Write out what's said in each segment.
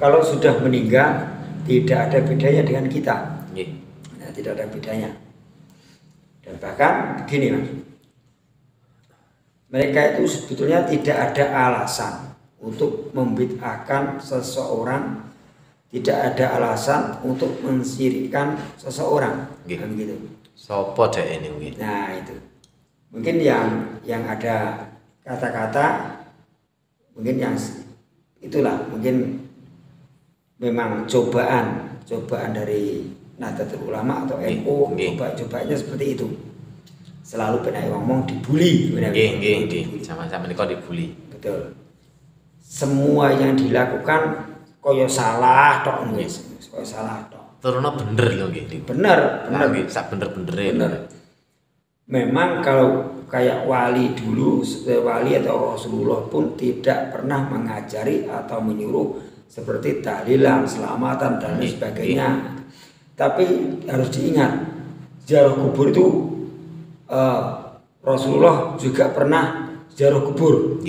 kalau sudah meninggal tidak ada bedanya dengan kita. Nah, tidak ada bedanya. Dan bahkan begini Mas, mereka itu sebetulnya tidak ada alasan untuk membid'ahkan seseorang, tidak ada alasan untuk mensyirikkan seseorang. Kan gitu. Sopo dek ini? Nah itu mungkin yang ada kata-kata, mungkin yang itulah mungkin memang cobaan dari Nahdlatul Ulama atau NU, coba-cobanya seperti itu. Selalu benar ngomong dibully, sama-sama ini kok dibully. Betul. Semua yang dilakukan koyo salah tok wis, koyo salah tok. Turunnya bener loh nggih. Bener. Sak bener-benerin. Bener. Memang kalau kayak wali dulu, wali atau Rasulullah pun tidak pernah mengajari atau menyuruh seperti tahlilan, selamatan dan sebagainya. Tapi harus diingat, ziarah kubur itu Rasulullah juga pernah ziarah kubur.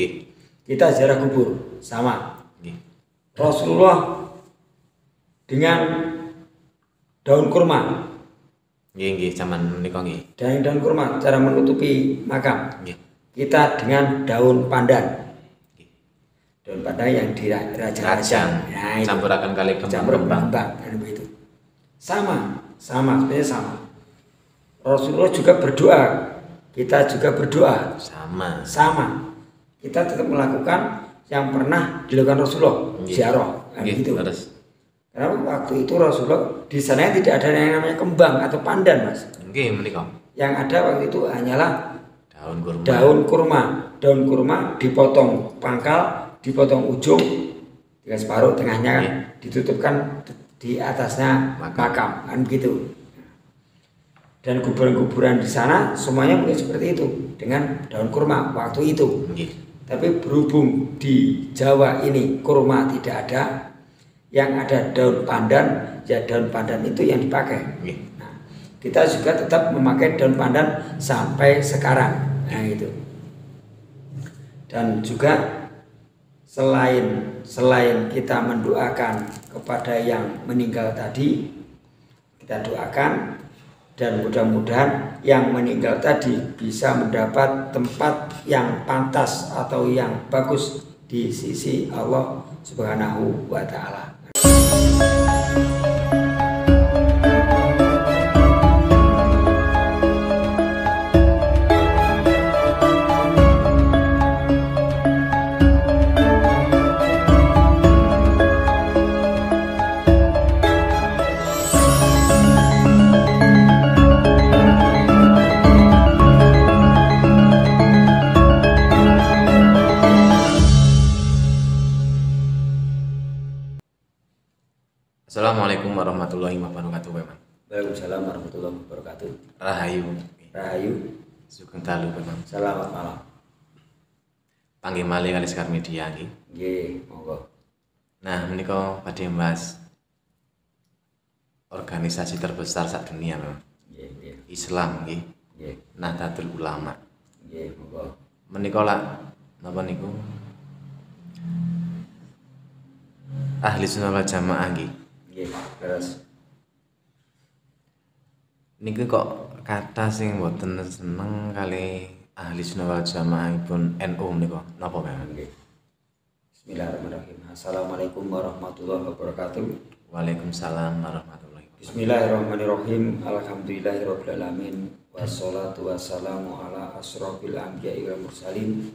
Kita ziarah kubur sama. Rasulullah dengan daun kurma. Nggih, zaman menika nggih. Daun kurma cara menutupi makam. Kita dengan daun pandan. Daun pandan yang dirajang. Nah, campurakan kali kembang kan begitu. Sama, sebenarnya sama. Rasulullah juga berdoa, kita juga berdoa. Sama. Kita tetap melakukan yang pernah dilakukan Rasulullah, ziarah, kan gitu. Karena waktu itu Rasulullah di sana tidak ada yang namanya kembang atau pandan, Mas. Yang ada waktu itu hanyalah daun kurma. Daun kurma dipotong pangkal, dipotong ujung, dengan separuh tengahnya kan ditutupkan di atasnya makam, kan begitu. Dan kuburan-kuburan di sana semuanya mungkin seperti itu dengan daun kurma waktu itu. Tapi berhubung di Jawa ini kurma tidak ada, yang ada daun pandan, ya daun pandan itu yang dipakai. Nah, kita juga tetap memakai daun pandan sampai sekarang. Nah itu. Dan juga selain kita mendoakan kepada yang meninggal tadi, kita doakan dan mudah-mudahan yang meninggal tadi bisa mendapat tempat yang pantas atau yang bagus di sisi Allah Subhanahu wa Ta'ala. Assalamualaikum warahmatullahi wabarakatuh, Pak. Waalaikumsalam warahmatullahi wabarakatuh. Rahayu. Sugeng dalu, Pak. Selamat malam. Panggih malih kali Sekar Media nggih. Nggih, monggo. Nah, menika badhe membahas organisasi terbesar sak dunia, Pak. Nggih. Islam nggih. Nggih. Nahdlatul Ulama. Nggih, monggo. Menika lak napa niku? Ahli Sunnah wal Jamaah nggih. Terus niku kok kata sing mboten seneng kali Ahli Sunnah wal Jamaah pun NU menika napa mawon? Bismillahirrahmanirrahim. Assalamualaikum warahmatullahi wabarakatuh. Waalaikumsalam warahmatullahi wabarakatuh. Bismillahirrahmanirrahim. Alhamdulillahirabbil alamin. Wassalatu wassalamu ala asrofil anbiya'i wal mursalin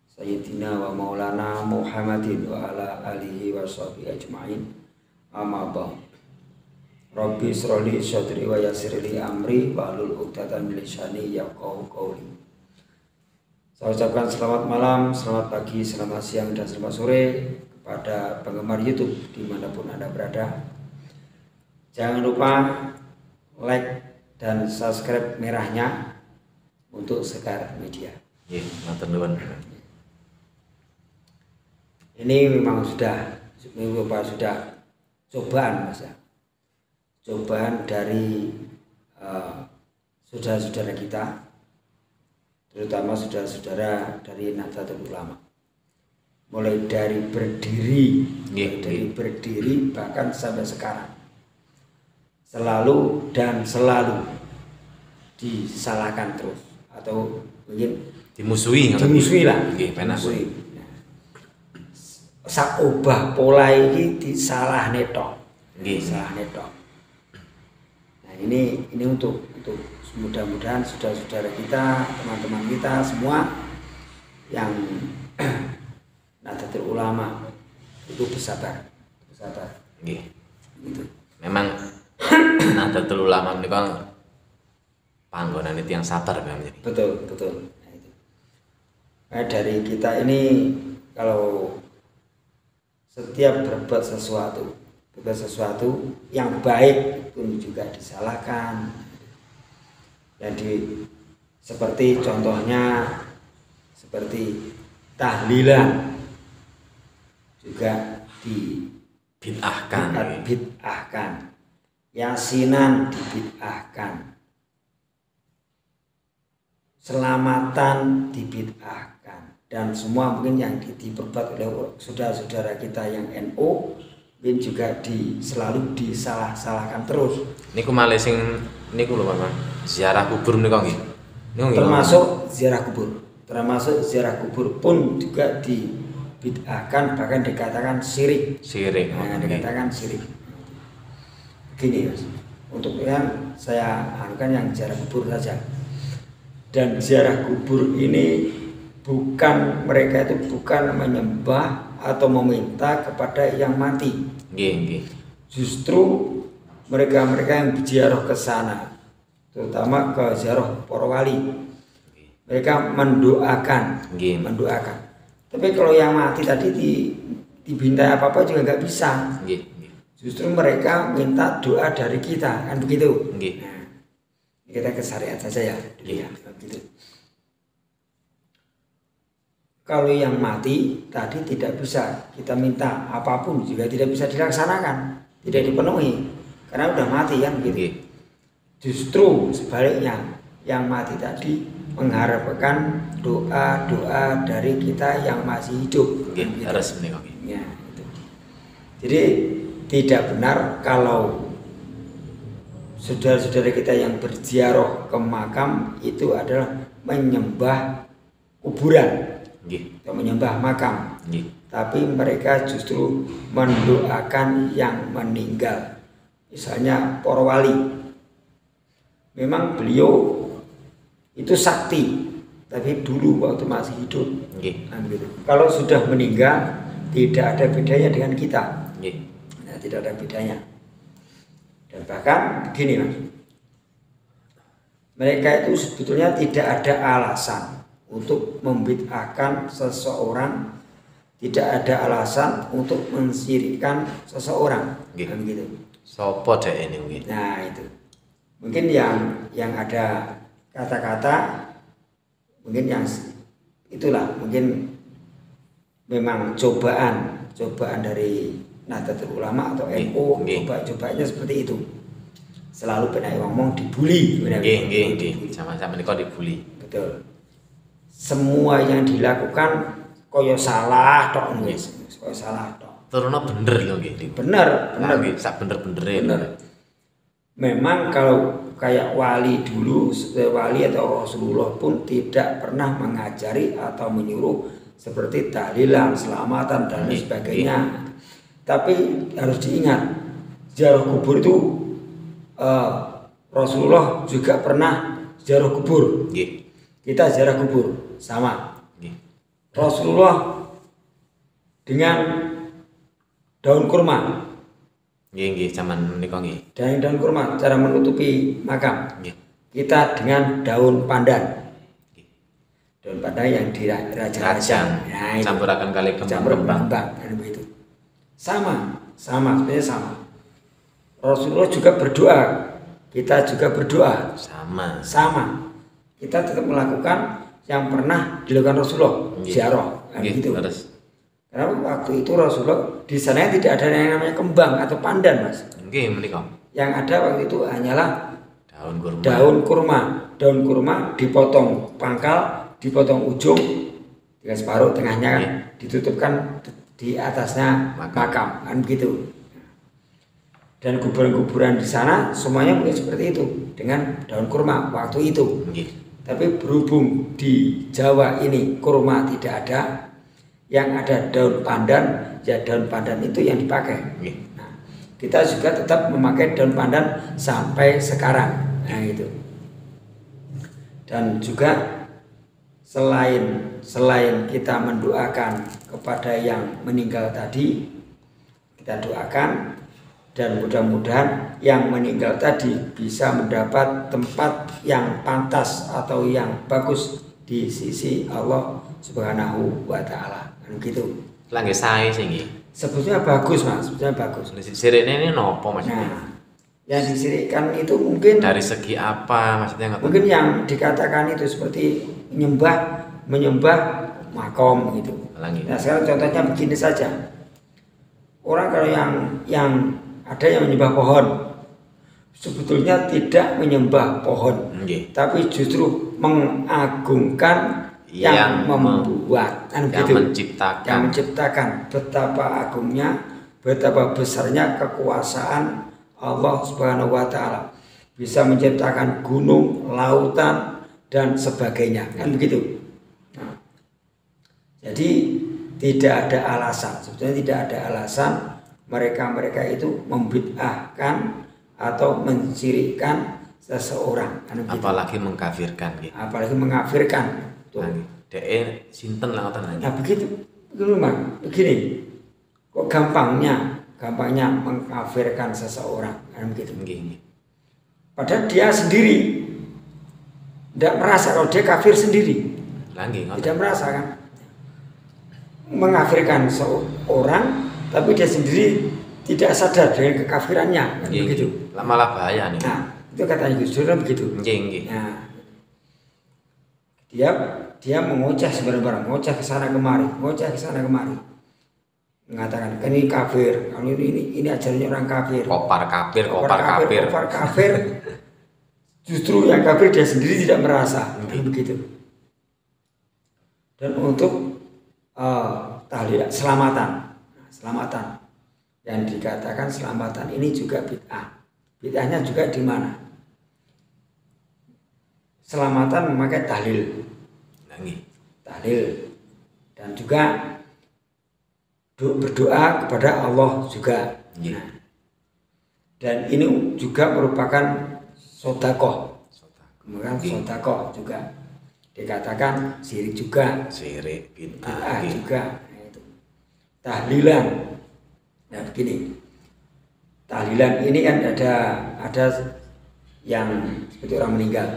Sayyidina wa maulana Muhammadin wa ala alihi wa sahbihi ajma'in. Amma ba'd. Rabbi shrahli sadri wa yassirli amri wahlul 'uqdatam min lisani yafqahu qawli. Saya ucapkan selamat malam, selamat pagi, selamat siang, dan selamat sore kepada penggemar YouTube dimanapun Anda berada. Jangan lupa like dan subscribe merahnya untuk Sekar Media. Matur nuwun. Ini memang sudah cobaan, Mas ya. Cobaan dari saudara-saudara kita, terutama saudara-saudara dari Nahdlatul Ulama. mulai dari berdiri, Nggih. bahkan sampai sekarang selalu disalahkan terus atau mungkin Dimusuhi lah. Nggih, penak. Sak obah pola iki disalahne tok. Nggih. Disalahne tok. Nah, ini untuk mudah-mudahan saudara-saudara kita, teman-teman kita semua yang Nahdlatul Ulama itu bersabar. Nggih. Gitu. Memang Nahdlatul Ulama menika panggonane tiyang sabar Bang. Betul. Nah, itu. Nah, dari kita ini kalau setiap berbuat sesuatu yang baik pun juga disalahkan. Jadi seperti contohnya seperti tahlilan juga bid'ahkan, yasinan dibid'ahkan, selamatan dibid'ahkan, dan semua mungkin yang diperbuat oleh saudara-saudara kita yang NU mungkin juga selalu disalah-salahkan terus. Niku malih sing niku lho Pak, ziarah kubur menika nggih. Termasuk ziarah kubur pun juga dibid'ahkan, bahkan dikatakan syirik. Dikatakan syirik. Begini Mas, untuk yang saya anukan yang ziarah kubur saja. Dan ziarah kubur ini mereka itu bukan menyembah atau meminta kepada yang mati. Nggih. Justru mereka yang berziarah ke sana, terutama ke ziarah para wali, mereka mendoakan. Tapi kalau yang mati tadi dibintai apa juga nggak bisa. Justru mereka minta doa dari kita, kan begitu. Nah, kita ke syariat saja ya. Gitu. Kalau yang mati tadi tidak bisa kita minta apapun, juga tidak bisa dilaksanakan, tidak dipenuhi karena udah mati kan gitu. Justru sebaliknya, yang mati tadi mengharapkan doa dari kita yang masih hidup. Gitu. Ya, itu. Jadi tidak benar kalau saudara-saudara kita yang berziarah ke makam itu adalah menyembah kuburan atau menyembah makam. Tapi mereka justru mendoakan yang meninggal. Misalnya para wali, memang beliau itu sakti, tapi dulu waktu masih hidup. Nah, gitu. Kalau sudah meninggal tidak ada bedanya dengan kita. Nah, tidak ada bedanya. Dan bahkan begini Mas, mereka itu sebetulnya tidak ada alasan untuk membid'ahkan seseorang, tidak ada alasan untuk mensyirikkan seseorang. Kan gitu. Sopo dek ini mungkin? Nah itu mungkin yang ada kata-kata mungkin yang itulah mungkin memang cobaan dari Nahdlatul Ulama atau NU, coba-cobanya seperti itu. Selalu pernah ngomong dibully. Sama-sama ini kok dibully. Betul. Semua yang dilakukan koyo salah tok wis, koyo salah tok. Turunnya bener lho nggih. Bener. Sak bener-benere. Bener. Memang kalau kayak wali dulu, wali atau Rasulullah pun tidak pernah mengajari atau menyuruh seperti tahlilan, selamatan dan lain sebagainya. Tapi harus diingat, ziarah kubur itu Rasulullah juga pernah ziarah kubur. Kita ziarah kubur sama. Rasulullah dengan daun kurma. Nggih, zaman menika nggih. Daun kurma cara menutupi makam. Kita dengan daun pandan. Daun pandan yang dirajang. Nah, campurakan kali kembang kan begitu. Sama, sebenarnya sama. Rasulullah juga berdoa, kita juga berdoa. Sama. Kita tetap melakukan yang pernah dilakukan Rasulullah, ziarah, gitu. Karena waktu itu Rasulullah di sana tidak ada yang namanya kembang atau pandan, Mas. Yang ada waktu itu hanyalah daun kurma. Daun kurma dipotong pangkal, dipotong ujung, dengan separuh tengahnya kan ditutupkan di atasnya makam kan begitu. Dan kuburan-kuburan di sana semuanya mungkin seperti itu dengan daun kurma waktu itu. Tapi berhubung di Jawa ini kurma tidak ada, yang ada daun pandan, ya daun pandan itu yang dipakai. Nah, kita juga tetap memakai daun pandan sampai sekarang. Nah itu. Dan juga selain kita mendoakan kepada yang meninggal tadi, kita doakan dan mudah-mudahan yang meninggal tadi bisa mendapat tempat yang pantas atau yang bagus di sisi Allah Subhanahu wa taala. Begitu. Lagi sae sing iki. Sebetulnya bagus, Mas. Sebetulnya bagus. Siriknya ini nopo maksudnya? Nah, yang disirikkan itu mungkin dari segi apa maksudnya? Mungkin yang dikatakan itu seperti menyembah makom gitu. Nah, sekarang contohnya begini saja. Orang kalau yang ada yang menyembah pohon, sebetulnya tidak menyembah pohon, tapi justru mengagungkan yang membuat, yang menciptakan. Betapa agungnya, betapa besarnya kekuasaan Allah Subhanahu wa taala. Bisa menciptakan gunung, lautan dan sebagainya, kan begitu. Nah, jadi tidak ada alasan, sebetulnya tidak ada alasan mereka itu membid'ahkan atau mensyirikkan seseorang. Apalagi mengkafirkan. Apalagi mengkafirkan. DE sinten lah ngoten. Nah begitu, begini. Kok gampangnya mengkafirkan seseorang, kan begitu. Padahal dia sendiri tidak merasa kalau dia kafir sendiri. Tidak merasa kan. Mengkafirkan seorang tapi dia sendiri tidak sadar dengan kekafirannya, kan begitu. Malah bahaya nih. Nah, itu katanya Gus Dur begitu. Nah, dia mengoceh sebenarnya, ngoceh ke sana kemari, mengatakan ini kafir, ini ajarannya orang kafir. Kopar kafir. Justru yang kafir dia sendiri tidak merasa, kan begitu. Dan untuk tahlil selamatan yang dikatakan selamatan ini juga bid'ahnya juga di mana? Selamatan memakai tahlil dan juga berdoa kepada Allah juga. Nah, dan ini juga merupakan sodakoh, kemudian sodakoh juga dikatakan syirik juga, bid'ah juga. Tahlilan. Nah begini, tahlilan ini kan ada yang seperti orang meninggal.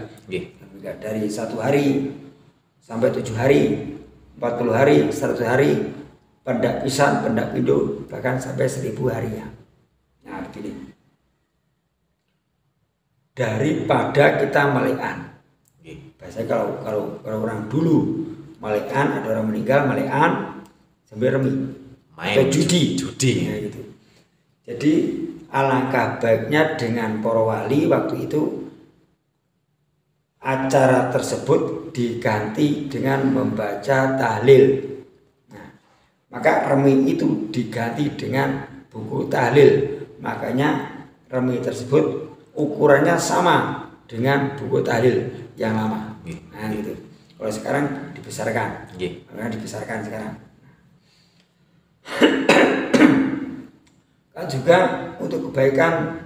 Dari 1 hari sampai 7 hari, 40 hari, 100 hari, pendak pisan, pendak pindo, bahkan sampai 1000 harinya. Nah begini, daripada kita malekan. Biasanya kalau orang dulu malekan, ada orang meninggal malekan sambil remi atau judi. Nah, gitu. Jadi alangkah baiknya dengan para wali waktu itu acara tersebut diganti dengan membaca tahlil. Nah, maka remi itu diganti dengan buku tahlil. Makanya remi tersebut ukurannya sama dengan buku tahlil yang lama. Nah, gitu. Kalau sekarang dibesarkan. Karena dibesarkan sekarang. Kan juga untuk kebaikan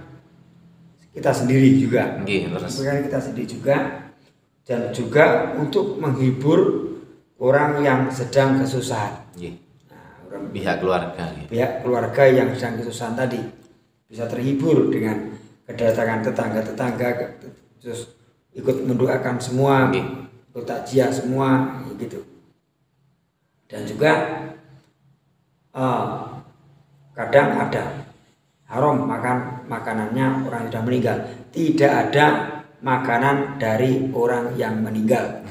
kita sendiri juga. Kebaikan kita sendiri juga. Dan juga untuk menghibur orang yang sedang kesusahan. Nah, pihak keluarga yang sedang kesusahan tadi bisa terhibur dengan kedatangan tetangga-tetangga, terus ikut mendoakan semua, ikut takziah semua, gitu. Dan juga kadang ada haram makanannya orang yang sudah meninggal. Tidak ada makanan dari orang yang meninggal.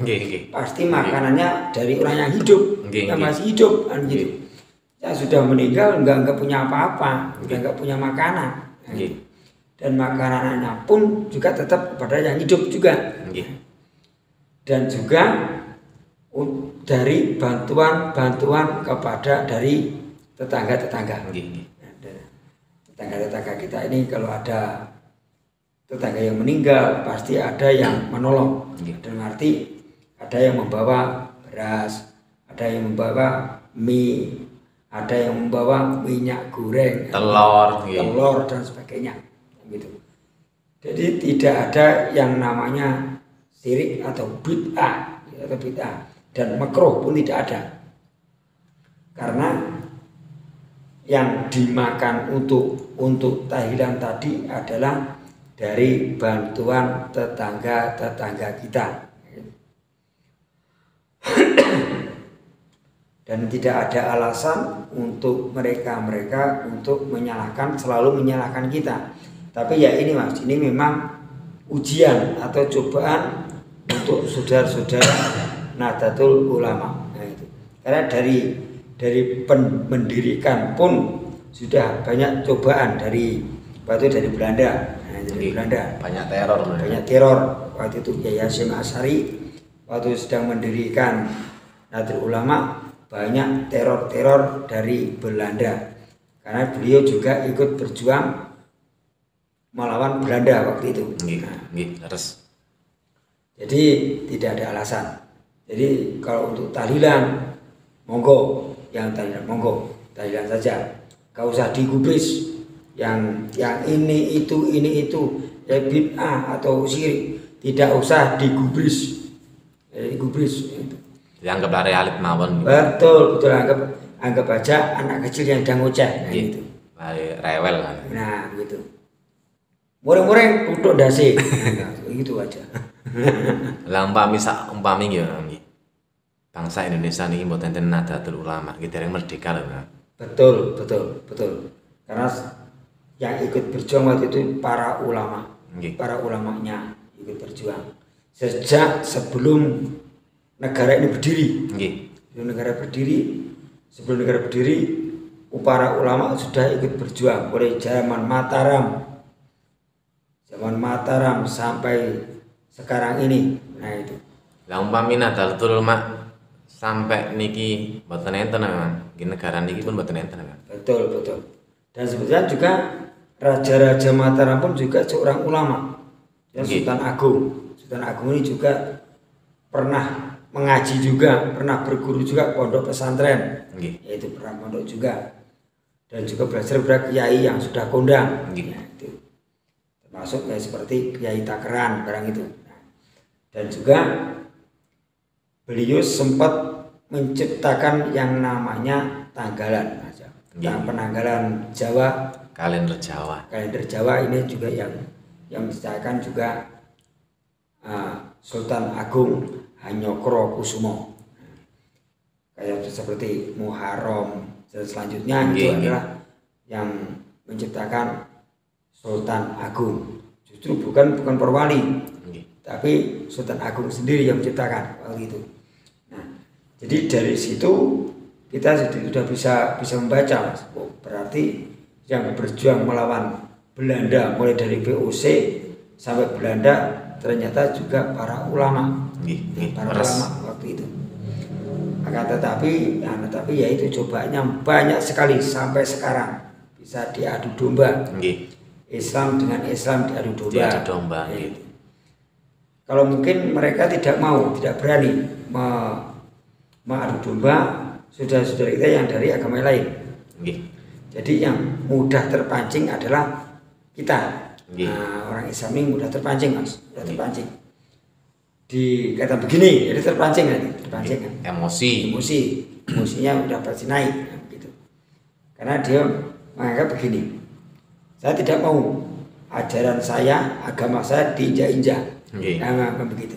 Pasti makanannya dari orang yang hidup, yang masih hidup, kan gitu. Yang sudah meninggal nggak punya apa-apa, nggak punya makanan. Dan makanannya pun juga tetap kepada yang hidup juga. Dan juga dari bantuan kepada dari tetangga-tetangga. Tetangga-tetangga kita ini kalau ada tetangga yang meninggal pasti ada yang menolong. Dan arti ada yang membawa beras, ada yang membawa mie, ada yang membawa minyak goreng, telur dan sebagainya, gitu. Jadi tidak ada yang namanya syirik atau bid'ah dan makruh pun tidak ada. Karena yang dimakan untuk tahlilan tadi adalah dari bantuan tetangga-tetangga kita. Dan tidak ada alasan untuk mereka untuk selalu menyalahkan kita. Tapi ya ini Mas, ini memang ujian atau cobaan untuk saudara-saudara Nahdlatul Ulama. Nah, itu. Karena dari mendirikan pun sudah banyak cobaan dari Belanda. Nah, dari Belanda. Banyak teror. Waktu itu Kiai Hasyim Asy'ari waktu sedang mendirikan Nahdlatul Ulama, banyak teror dari Belanda. Karena beliau juga ikut berjuang melawan Belanda waktu itu. Jadi tidak ada alasan. Jadi kalau untuk tahlilan monggo, yang tahlilan monggo, tahlilan saja. Gak usah digubris yang ini itu ya bid'ah atau syirik, tidak usah digubris. Dianggaplah realit mawon. Betul anggap aja anak kecil yang sedang ngoceh. Nah, gitu. Rewel kan. Nah, gitu. Mureng-mureng tutuk dasi. Nah, gitu aja. Lah umpami ya bangsa Indonesia niki mboten enten Nahdlatul Ulama, iki dereng merdeka lho. Betul. Karena yang ikut berjuang waktu itu para ulama. Para ulamanya ikut berjuang. Sejak sebelum negara ini berdiri. Sebelum negara berdiri, para ulama sudah ikut berjuang mulai zaman Mataram sampai sekarang ini. Nah itu. Lah umpami Nahdlatul Ulama sampai niki mboten enten nggih, negara niki pun mboten enten. Betul. Dan sebetulnya juga Raja Mataram pun juga seorang ulama. Ya, Sultan Agung ini juga pernah mengaji juga, pernah berguru juga pondok pesantren. Yaitu pernah pondok juga. Dan juga belajar beberapa kiai yang sudah kondang. Nah, itu. Termasuk kayak seperti Kiai Takeran barang itu. Dan juga beliau sempat menciptakan yang namanya tanggalan, penanggalan Jawa, kalender Jawa ini juga yang menciptakan juga Sultan Agung Hanyokro Kusumo. Kayak seperti Muharram dan selanjutnya itu adalah yang menciptakan Sultan Agung. Justru bukan perwali, tapi Sultan Agung sendiri yang menciptakan waktu itu. Nah, jadi dari situ kita sudah bisa membaca, Mas. Berarti yang berjuang melawan Belanda mulai dari VOC sampai Belanda ternyata juga para ulama. Ulama waktu itu. Akan tetapi ya itu cobaannya banyak sekali sampai sekarang bisa diadu domba. Islam dengan Islam diadu domba. Gitu. Kalau mungkin mereka tidak berani mengadu domba saudara-saudara kita yang dari agama lain. Jadi yang mudah terpancing adalah kita. Nah, orang Islam ini mudah terpancing, Mas. Mudah terpancing. Dikata begini, jadi terpancing kan? Emosinya udah pasti naik, gitu. Karena dia menganggap begini. Saya tidak mau ajaran saya, agama saya diinjak-injak. Nah, begitu.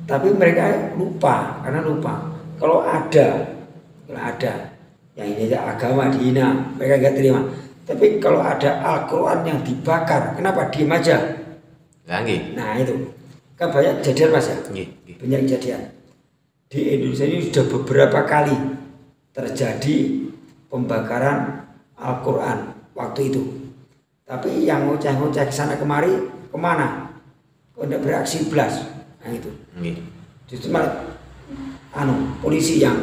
Tapi mereka lupa. Kalau ada yang ini agama dihina, mereka nggak terima. Tapi kalau ada Al-Quran yang dibakar, kenapa diem aja? Nah itu kan banyak kejadian, Mas ya. Banyak kejadian. Di Indonesia ini sudah beberapa kali terjadi pembakaran Al-Quran waktu itu. Tapi yang ngoceh-ngoceh kesana kemari, kemana? Kok tidak beraksi belas? Nah itu. Justru malah polisi yang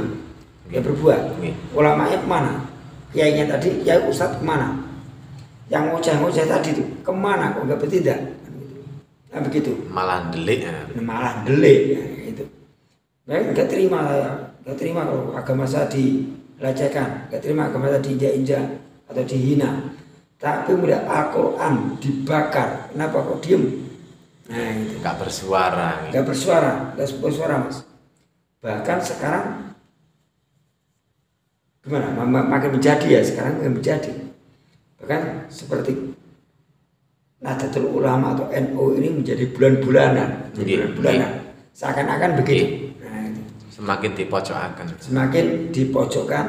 berbuat. Ulamanya kemana? Kiainya tadi, kiai ustadz kemana? Yang ngoceh-ngoceh tadi itu kemana kok nggak bertindak? Nah begitu. Malah delik ya. Malah delik ya, itu. Nggak terima kalau agama saya dilecehkan, nggak terima agama saya diinjak-injak atau dihina. Tapi mulai Al-Quran dibakar, kenapa kok diem? Nah itu. Nggak bersuara. Nggak bersuara mas. Bahkan sekarang gimana? Makin menjadi ya sekarang makin menjadi. Bahkan seperti Nahdlatul Ulama atau NU ini menjadi bulan-bulanan, seakan-akan begitu. Nah, itu. Semakin dipojokkan. Semakin dipojokkan,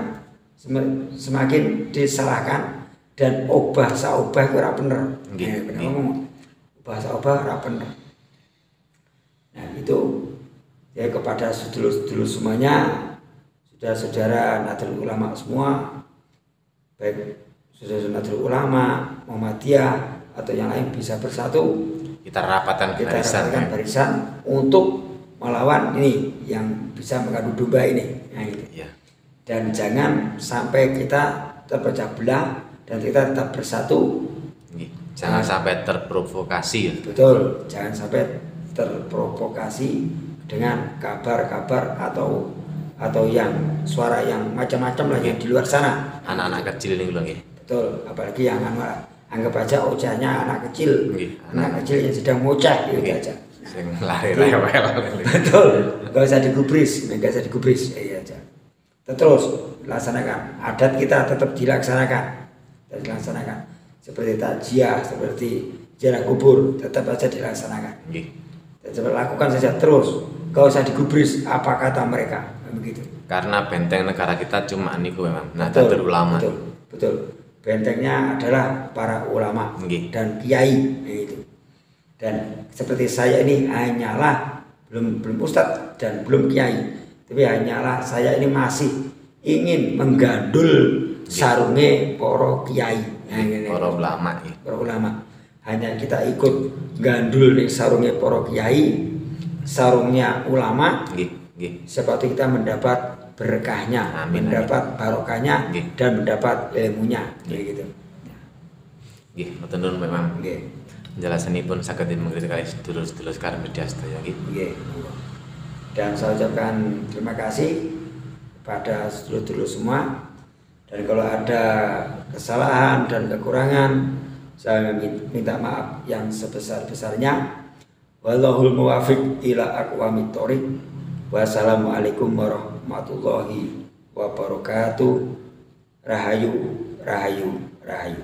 semakin disalahkan dan bahasa obah ora bener. Bener ngomong. Bahasa obah ora bener. Nah, itu ya kepada sedulur-sedulur semuanya, saudara-saudara Nahdlatul Ulama semua, baik saudara Nahdlatul Ulama, Muhammadiyah atau yang lain bisa bersatu. Kita rapatkan barisan untuk melawan ini yang bisa mengadu domba ini. Nah, gitu. Ya. Dan jangan sampai kita terpecah belah dan kita tetap bersatu. Jangan sampai terprovokasi. Betul, jangan sampai terprovokasi dengan kabar-kabar atau yang suara yang macam-macam lagi di luar sana. Anak-anak kecil ini lagi. Betul, apalagi yang anggap aja ocahnya anak kecil, anak kecil yang sedang ngoceh gitu aja. Sing lari rewel. Betul, nggak usah digubris, iya aja. Terus laksanakan, adat kita tetap dilaksanakan, seperti takziah, seperti ziarah kubur, tetap aja dilaksanakan. Tetap lakukan saja terus, nggak usah digubris apa kata mereka, begitu. Karena benteng negara kita cuma niku memang Nahdlatul Ulama. Betul. Bentengnya adalah para ulama dan kiai itu. Dan seperti saya ini hanyalah belum ustadz dan belum kiai, tapi hanyalah saya ini masih ingin menggandul sarunge para kiai, para ulama. Para ulama. Hanya kita ikut gandul nih sarunge para kiai, sarungnya ulama. Seperti kita mendapat berkahnya, mendapat barokahnya, dan mendapat ilmunya, gitu. Betul memang. Penjelasanipun saged mengerti kali sedulur-sedulur sekarang media sedaya. Dan saya ucapkan terima kasih kepada sedulur-sedulur semua. Dan kalau ada kesalahan dan kekurangan, saya minta maaf yang sebesar-besarnya. Wallahul muwaffiq ila aqwamit thoriq. Wassalamualaikum warahmatullahi wabarakatuh. Rahayu, rahayu, rahayu.